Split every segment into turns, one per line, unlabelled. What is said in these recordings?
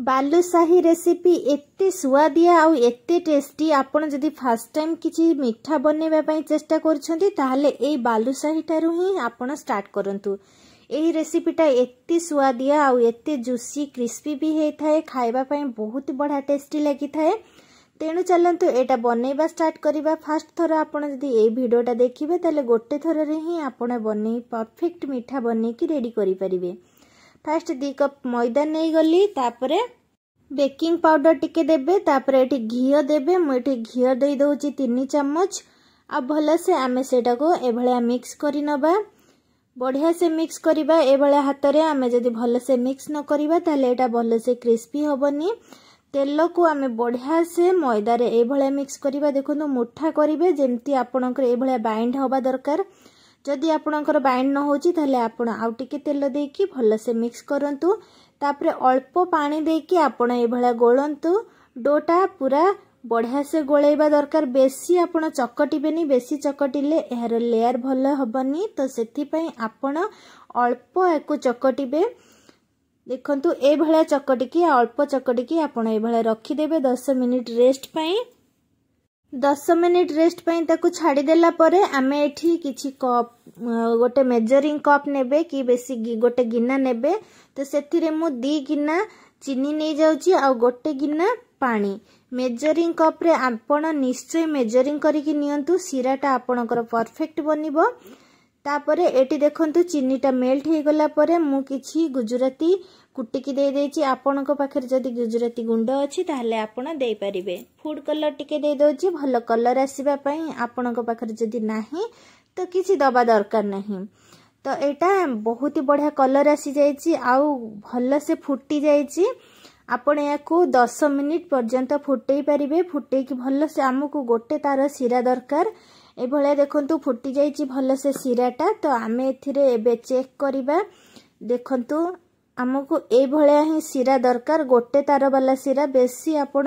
Balushahi recipe एते सुआदिया आउ एते टेस्टी। आपण जदि फर्स्ट टाइम किछि मिठा बनैबा पई चेष्टा करछन्ती ताहले एई बालुशाही टारु ही आपण स्टार्ट करंतु। एई रेसिपीटा एते सुआदिया आउ एते जुसी क्रिस्पी भी हेइ थाए, खाइबा पई बहुत बड़ा टेस्टी लागि थाए। तेणु चलंतु एटा बनैबा स्टार्ट करिबा। फर्स्ट थर आपण जदि एई वीडियोटा देखिबे ताले गोटे थर रे ही आपण बनै परफेक्ट मिठा बनै कि रेडी करि परिबे। फर्स्ट 2 कप मैदा नहीं गली, तापरे बेकिंग पाउडर टिके देबे, तापरे एठी घियो देबे। मु एठी घियो देई दउची 3 चम्मच। अब भले से आमे सेटा को ए भलिया मिक्स करि नबा, बढ़िया से मिक्स करिबा। ए भलिया हाथ रे आमे जदि भले से मिक्स न करिबा ताले एटा भले से क्रिस्पी होबनी। तेल को आमे बढ़िया से मैदा रे ए भलिया मिक्स करिबा। देखो मुठा करिबे जेमती आपनकर ए भलिया बाइंड होबा दरकार। जदि आपनकर बाइंड न होची ताले आपण आउ टिके तेल देकी भल से मिक्स करंतु। तापरे अल्प पानी देकी आपण ए भलिया गोळंतु। डोटा पूरा बढ़िया से गोळेबा दरकार। बेसी आपण चकटिबेनी, बेसी चकटिले एहार लेयर भल हबनी। तो सेथि पई आपण अल्प एको चकटिबे। देखंतु ए भलिया चकटिकी अल्प चकटिकी आपण ए भलिया रखी देबे 10 मिनिट रेस्ट पई। 10 मिनिट रेस्ट पई ताकू छाड़ी देला परे आमे एठी किछि कप गोटे मेजरिंग कप नेबे कि बेसी गोटे गिना नेबे। तो सेथिरे मु 2 गिना चीनी नै जाउची आ गोटे गिना पानी। मेजरिंग कप रे आपण निश्चय मेजरिंग करिकि नियंतु, सिराटा आपणकर परफेक्ट बनिबो। तापरे एटी देखंतु चीनीटा मेल्ट हे गला परे मु किछि गुजराती कुटिकी दे देछि। आपणक पाखरे जदि गुजराती गुंड अछि ताहले आपण देई परिबे। फूड कलर टिके दे दोछि भल कलर आसीबा पई। आपणक पाखरे जदि नाही तो किछि दबा दरकार नाही। तो एटा बहुत बढ़िया कलर आसी जाइछि आउ भल से फुटी जाइछि। आपण याकू 10 मिनिट पर्यंत फुटेई परिबे। फुटेई कि भल से हमकु गोटे तार सिरा दरकार। ए भले देखंतु फुटी जाइछि भल से सिराटा। तो आमे एथिरे एबे चेक करिबा। देखंतु हमकु ए भले ही सिरा दरकार, गोटे तार वाला सिरा। बेसी आपण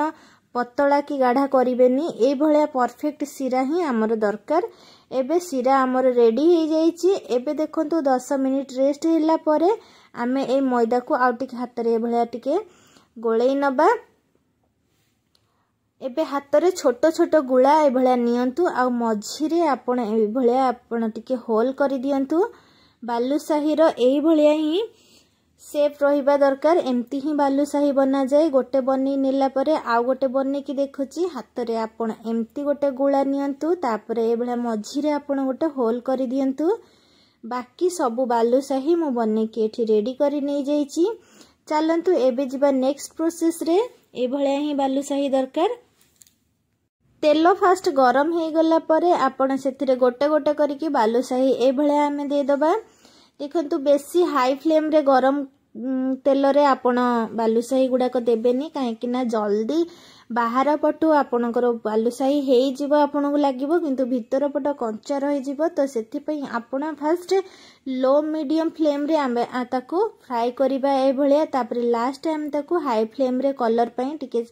पतला की गाढ़ा करिबेनी, ए भले परफेक्ट सिरा ही हमर दरकार। एबे सिरा हमर रेडी हे जाइछि। एबे देखंतु 10 मिनिट रेस्ट होला परे आमे ए मैदा को आउ टिके हाथ रे भले टिके गोळेई नबा। एबे हाथ रे छोटो छोटो गुळा ए भले नियंतु आ मझी रे आपण ए भले आपण टिके होल करि दियंतु। बालुशाही रो एई भले ही सेप रहिबा दरकार। एमती ही बालुशाही बना जाए। गोटे बनी नेला परे आउ गोटे बनी की देखुची हाथ रे आपण एमती गोटे गुळा नियंतु। तापरे ए भले मझी रे आपण गोटे होल करि दियंतु। बाकी सब बालुशाही मु बने के एठी रेडी करि नै जाइछि। चलंतु एबे जिबा नेक्स्ट प्रोसेस रे। ए भले ही बालुशाही दरकार। तेल फास्ट गरम हे गला परे आपण सेथिरे गोटे गोटे करिकि बालुशाही ए भले आमे दे दबा। देखंतु बेसी हाई फ्लेम रे गरम तेल रे आपण बालुशाही गुडा को देबेनी, काहे कि ना जल्दी बाहर पटु आपणकर बालुशाही हेई जिवो आपनको लागिवो किंतु भीतर पट कंचा रहि जिवो। तो सेथि पई आपण फास्ट लो मीडियम फ्लेम रे आमे ताकू फ्राई करिबा ए भलिया। तापर लास्ट टाइम ताकू हाई फ्लेम रे कलर पई टिके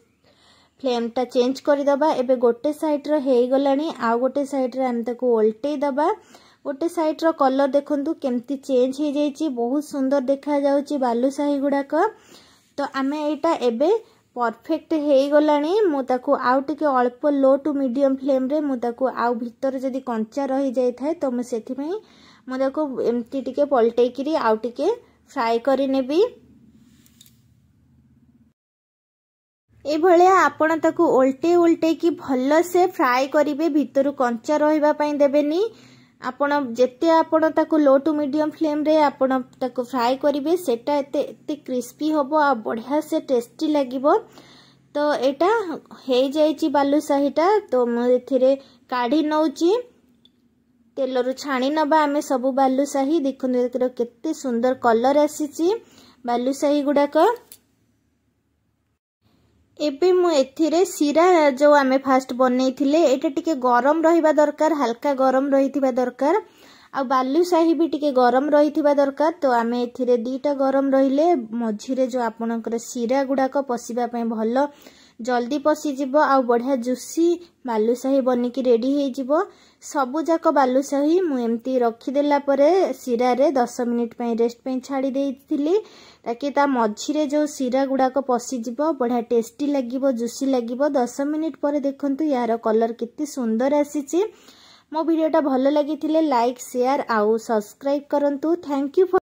फ्लेम टा चेंज करि दबा। एबे गोटे साइड रो हेई गलानी, आ गोटे साइड रे आमे ताकू उल्टेई दबा। गोटे साइड रो कलर देखंतु केमती चेंज हे जाइछि, बहुत सुंदर देखा जाउछि बालुशाही गुडा को। तो आमे एटा एबे परफेक्ट हेई गलानी। मु ताकू आउ टिके अल्प लो टू मीडियम फ्लेम रे मु ताकू आउ भीतर जदी कंचा रहि जाय थाए तो मु सेथि पई मु ताकू एमती टिके पलटेई किरी आउ टिके फ्राई करि नेबी। ए भलिया आपण ताकू उल्टे उल्टे की भल से फ्राई करिवे, भीतर कंचा रहिबा पई देबेनी। आपण जेते आपण ताकू लो टू मीडियम फ्लेम रे आपण ताकू फ्राई करिवे सेटा एते क्रिस्पी होबो आ बढ़िया से टेस्टी लागिवो। तो एटा हे जाइछि बालुशाहीटा। तो मु एथिरे काढी नउची, तेलरु छाणी नबा आमे सब बालुशाही। देखन एतिर केते सुंदर कलर आसीछि बालुशाही गुडाक। एबे मु एथिरे सिरा जो आमे फास्ट बनेइथिले एटा टिके गरम रहिबा दरकार, हल्का गरम रहिथिबा दरकार। आ बालुशाही भी टिके गरम रहिथिबा दरकार। तो आमे एथिरे 2टा गरम रहिले मझिरे जो आपनकर सिरा गुडाक पसिबा पय भलो जल्दी पशिजिब आ बढ़िया जुसी बालुशाही बनिकी रेडी हो सबु जाक बालुशाही मु एमती रखीदेला सिरा रे 10 मिनिट रेस्ट पे छाड़ी देइथिली ताकि ता मझिरे जो सिरा गुड़ाक पशिजिब बढ़िया टेस्टी लगिबो जुसी लगिबो 10 मिनिट पर देखंतु यार कलर कितनी सुंदर आसीची। मो वीडियोटा भल लगी लाइक शेयर आउ सब्सक्राइब करंतु। Thank you.